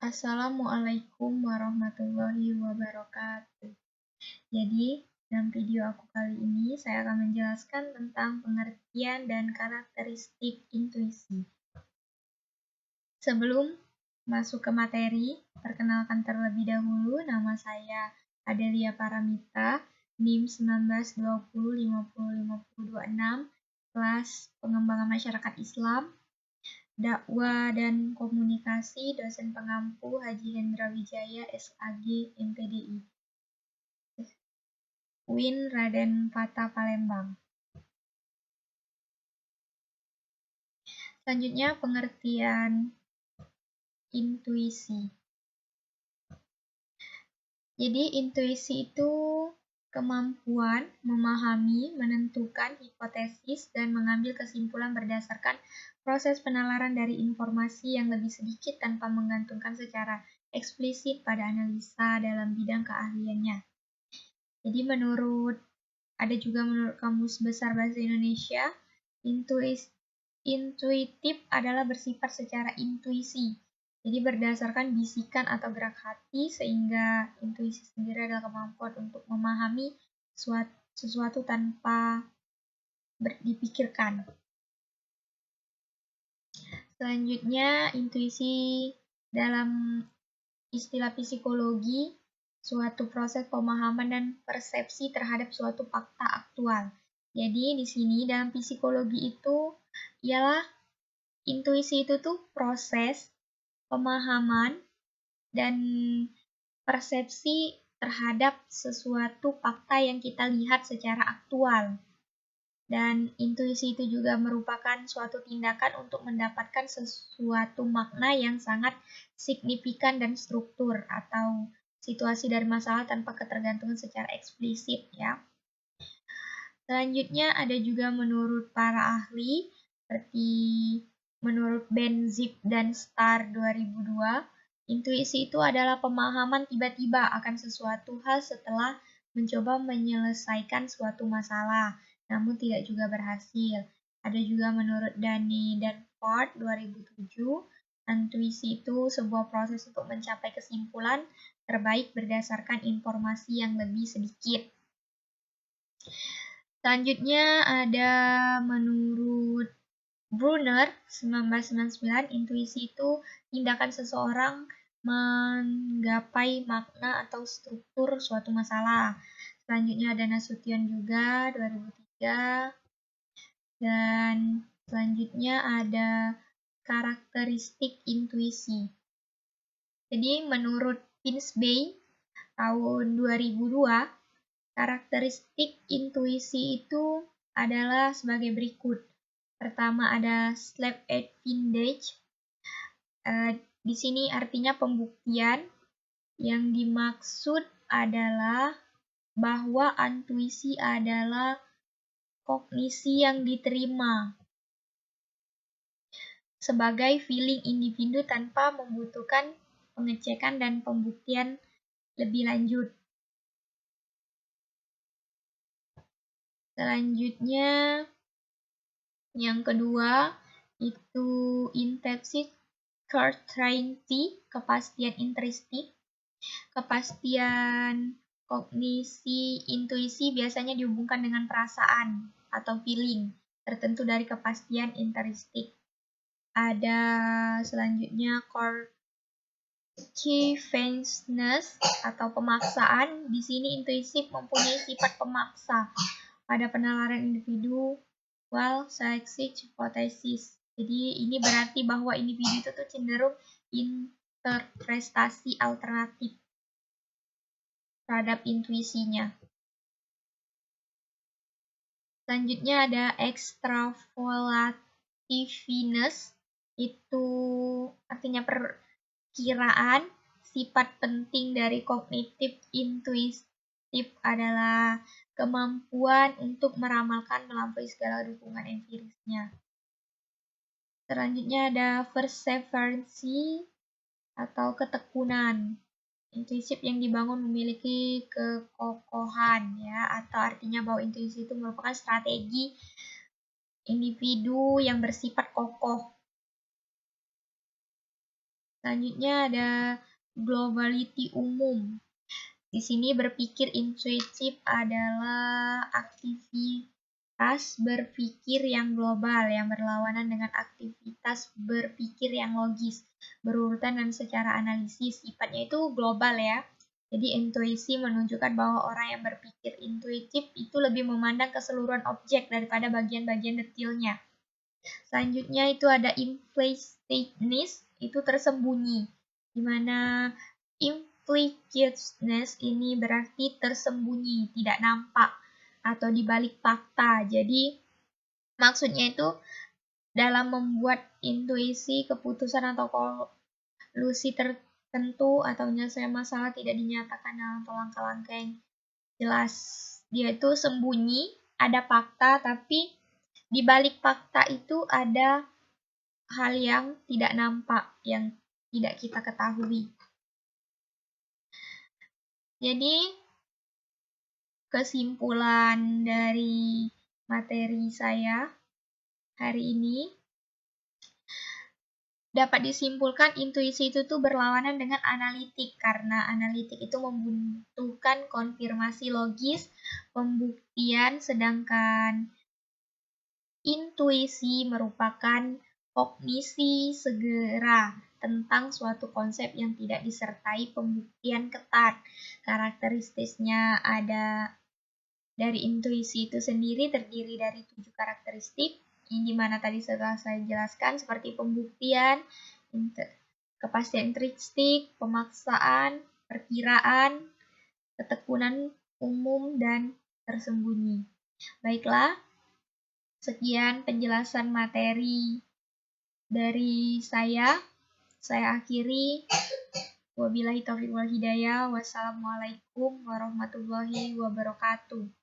Assalamualaikum warahmatullahi wabarakatuh. Jadi, dalam video aku kali ini, saya akan menjelaskan tentang pengertian dan karakteristik intuisi. Sebelum masuk ke materi, perkenalkan terlebih dahulu, nama saya Adelia Paramita, NIM 1920505026, kelas Pengembangan Masyarakat Islam, Dakwah dan Komunikasi, dosen pengampu Haji Hendra Wijaya, SAG, MPDI. UIN Raden Fatah Palembang. Selanjutnya pengertian intuisi. Jadi intuisi itu kemampuan memahami, menentukan hipotesis, dan mengambil kesimpulan berdasarkan proses penalaran dari informasi yang lebih sedikit tanpa menggantungkan secara eksplisit pada analisa dalam bidang keahliannya. Jadi ada juga menurut Kamus Besar Bahasa Indonesia, intuitif adalah bersifat secara intuisi. Jadi berdasarkan bisikan atau gerak hati, sehingga intuisi sendiri adalah kemampuan untuk memahami sesuatu tanpa dipikirkan. Selanjutnya, intuisi dalam istilah psikologi, suatu proses pemahaman dan persepsi terhadap suatu fakta aktual. Jadi di sini dalam psikologi itu ialah intuisi itu tuh proses pemahaman dan persepsi terhadap sesuatu fakta yang kita lihat secara aktual. Dan intuisi itu juga merupakan suatu tindakan untuk mendapatkan sesuatu makna yang sangat signifikan dan struktur atau situasi dari masalah tanpa ketergantungan secara eksplisit ya. Selanjutnya ada juga menurut para ahli seperti menurut Ben Zip dan Star 2002, intuisi itu adalah pemahaman tiba-tiba akan sesuatu hal setelah mencoba menyelesaikan suatu masalah, namun tidak juga berhasil. Ada juga menurut Danny dan Ford 2007, intuisi itu sebuah proses untuk mencapai kesimpulan terbaik berdasarkan informasi yang lebih sedikit. Selanjutnya ada menurut Brunner 1999, intuisi itu tindakan seseorang menggapai makna atau struktur suatu masalah. Selanjutnya ada Nasution juga 2003. Dan selanjutnya ada karakteristik intuisi. Jadi menurut Pinsby tahun 2002, karakteristik intuisi itu adalah sebagai berikut. Pertama ada slap at vintage. Di sini artinya pembuktian. Yang dimaksud adalah bahwa intuisi adalah kognisi yang diterima sebagai feeling individu tanpa membutuhkan pengecekan dan pembuktian lebih lanjut. Selanjutnya, yang kedua itu intrinsic certainty, kepastian intrinsik. Kepastian kognisi intuisi biasanya dihubungkan dengan perasaan atau feeling tertentu dari kepastian intrinsik. Ada selanjutnya coerciveness atau pemaksaan. Di sini intuisi mempunyai sifat pemaksa pada penalaran individu selection hypothesis. Jadi ini berarti bahwa individu itu tuh cenderung interpretasi alternatif terhadap intuisinya. Selanjutnya ada extravolativeness, itu artinya perkiraan. Sifat penting dari kognitif intuitif adalah kemampuan untuk meramalkan melampaui segala dukungan empirisnya. Selanjutnya ada perseverance atau ketekunan. Intuisi yang dibangun memiliki kekokohan ya, atau artinya bahwa intuisi itu merupakan strategi individu yang bersifat kokoh. Selanjutnya ada globality umum. Di sini berpikir intuitif adalah aktivitas berpikir yang global yang berlawanan dengan aktivitas berpikir yang logis, berurutan dan secara analisis. Sifatnya itu global ya. Jadi intuisi menunjukkan bahwa orang yang berpikir intuitif itu lebih memandang keseluruhan objek daripada bagian-bagian detailnya. Selanjutnya itu ada implicitness, itu tersembunyi, di mana implicitness ini berarti tersembunyi, tidak nampak, atau di balik fakta. Jadi maksudnya itu dalam membuat intuisi, keputusan atau kolusi tertentu atau menyelesaikan masalah tidak dinyatakan dalam langkah-langkah yang jelas. Dia itu sembunyi, ada fakta, tapi di balik fakta itu ada hal yang tidak nampak, yang tidak kita ketahui. Jadi, kesimpulan dari materi saya hari ini, dapat disimpulkan intuisi itu tuh berlawanan dengan analitik, karena analitik itu membutuhkan konfirmasi logis, pembuktian, sedangkan intuisi merupakan kognisi segera tentang suatu konsep yang tidak disertai pembuktian ketat. Karakteristiknya ada dari intuisi itu sendiri terdiri dari 7 karakteristik, yang dimana tadi setelah saya jelaskan seperti pembuktian, kepastian intrinsik, pemaksaan, perkiraan, ketekunan umum, dan tersembunyi. Baiklah, sekian penjelasan materi dari saya. Saya akhiri. Wabillahi taufiq wal hidayah. Wassalamualaikum warahmatullahi wabarakatuh.